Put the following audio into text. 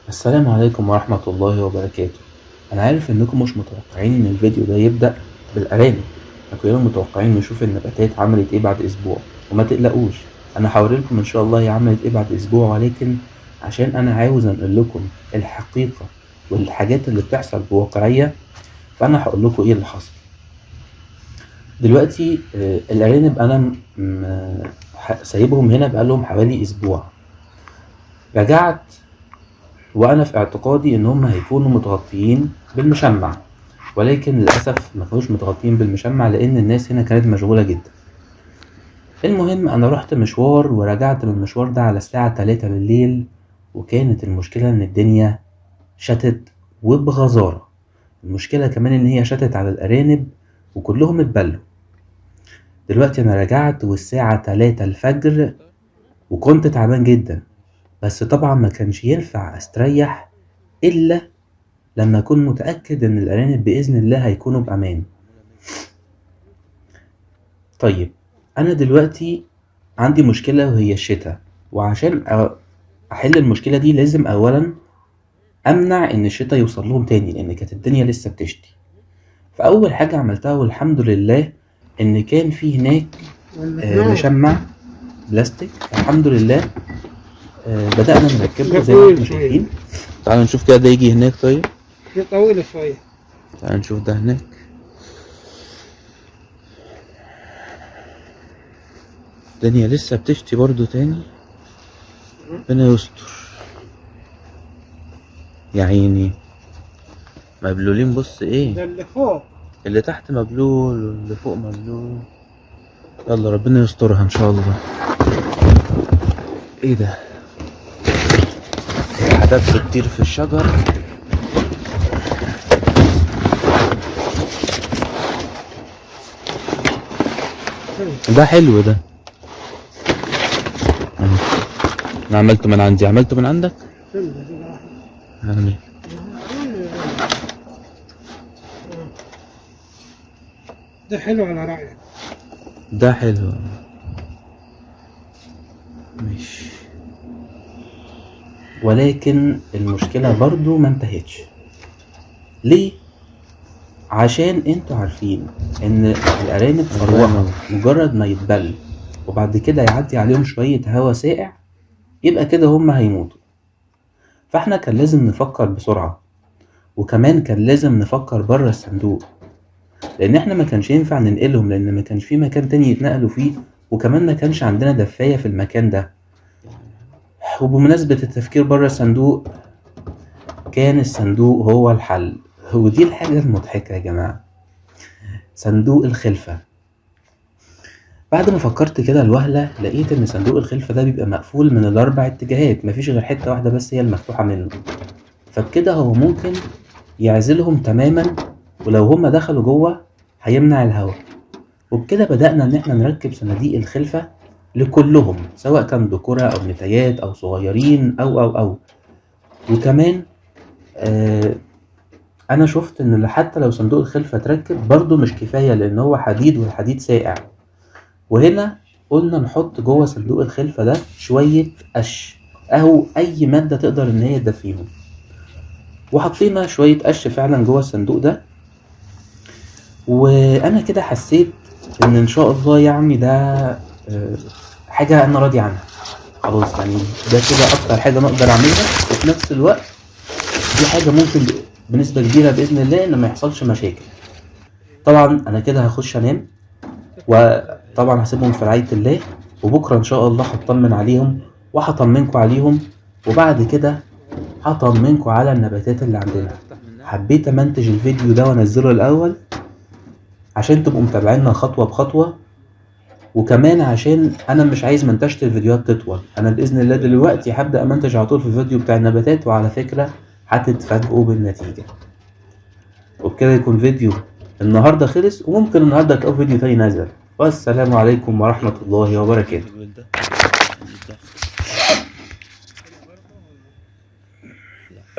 السلام عليكم ورحمة الله وبركاته. أنا عارف إنكم مش متوقعين إن الفيديو ده يبدأ بالأرانب، إحنا كلنا متوقعين نشوف النباتات عملت إيه بعد أسبوع، وما تقلقوش أنا هوريلكم إن شاء الله هي عملت إيه بعد أسبوع، ولكن عشان أنا عاوز أنقل لكم الحقيقة والحاجات اللي بتحصل بواقعية، فأنا هقولكوا إيه اللي حصل. دلوقتي الأرانب أنا سايبهم هنا بقالهم حوالي أسبوع. رجعت وأنا في اعتقادي إن هم هيكونوا متغطيين بالمشمع، ولكن للأسف مكانوش متغطيين بالمشمع لأن الناس هنا كانت مشغولة جدا. المهم أنا رحت مشوار ورجعت من المشوار ده على الساعة 3 بالليل، وكانت المشكلة إن الدنيا شتت وبغزارة. المشكلة كمان إن هي شتت على الأرانب وكلهم اتبلوا. دلوقتي أنا رجعت والساعة 3 الفجر وكنت تعبان جدا، بس طبعا ما كانش ينفع استريح إلا لما أكون متأكد إن الأرانب بإذن الله هيكونوا بأمان. طيب أنا دلوقتي عندي مشكلة وهي الشتا، وعشان أحل المشكلة دي لازم أولا أمنع إن الشتا يوصل لهم تاني لأن كانت الدنيا لسه بتشتي. فأول حاجة عملتها والحمد لله إن كان في هناك مشمع بلاستيك، الحمد لله بدأنا نركبه زي ما انتم شايفين. تعالوا نشوف كده، ده يجي هناك. طيب دي طويلة شوية. تعالوا نشوف ده هناك. الدنيا لسه بتشتي برضو تاني، ربنا يستر يا عيني. مبلولين، بص ايه ده اللي فوق، اللي تحت مبلول واللي فوق مبلول. يلا ربنا يسترها ان شاء الله. ايه ده، حاجات بتطير في الشجر. ده حلو ده. انا عملته من عندي، عملته من عندك. ده حلو على رأيك. ده حلو ماشي، ولكن المشكلة برضو ما انتهتش. ليه؟ عشان انتوا عارفين ان الارانب فروحة مجرد ما يتبل وبعد كده يعدي عليهم شوية هوا ساقع يبقى كده هما هيموتوا. فاحنا كان لازم نفكر بسرعة، وكمان كان لازم نفكر بره الصندوق، لان احنا ما كانش ينفع ننقلهم لان ما كانش في مكان تاني يتنقلوا فيه، وكمان ما كانش عندنا دفاية في المكان ده. وبمناسبة التفكير بره الصندوق، كان الصندوق هو الحل. ودي الحاجة المضحكة يا جماعة، صندوق الخلفة. بعد ما فكرت كده الوهلة لقيت ان صندوق الخلفة ده بيبقى مقفول من الاربع اتجاهات، مفيش غير حتة واحدة بس هي المفتوحة منه، فبكده هو ممكن يعزلهم تماما، ولو هما دخلوا جوه هيمنع الهواء. وبكده بدأنا ان احنا نركب صناديق الخلفة لكلهم، سواء كان ذكورة او نتايات او صغيرين او وكمان انا شفت ان حتى لو صندوق الخلفة اتركب برضو مش كفاية لان هو حديد والحديد ساقع. وهنا قلنا نحط جوه صندوق الخلفة ده شوية قش او اي مادة تقدر ان هي تدفيهم، وحطينا شوية قش فعلا جوه الصندوق ده. وانا كده حسيت ان شاء الله يعني ده حاجة انا راضي عنها خلاص، يعني ده كده اكتر حاجة نقدر اعملها، وفي نفس الوقت دي حاجة ممكن بنسبة كبيرة بإذن الله إن ما يحصلش مشاكل. طبعا أنا كده هخش أنام، وطبعا هسيبهم في رعاية الله، وبكرة إن شاء الله هطمن عليهم وهطمنكوا عليهم، وبعد كده هطمنكوا على النباتات اللي عندنا. حبيت أمنتج الفيديو ده وأنزله الأول عشان تبقوا متابعيننا خطوة بخطوة، وكمان عشان أنا مش عايز منتجة الفيديوهات تطول. أنا بإذن الله دلوقتي هبدأ أمنتج على طول في الفيديو بتاع النباتات، وعلى فكرة هتتفاجئوا بالنتيجة. وبكده يكون فيديو النهاردة خلص، وممكن النهاردة تلاقوا فيديو تاني نازل. والسلام عليكم ورحمة الله وبركاته.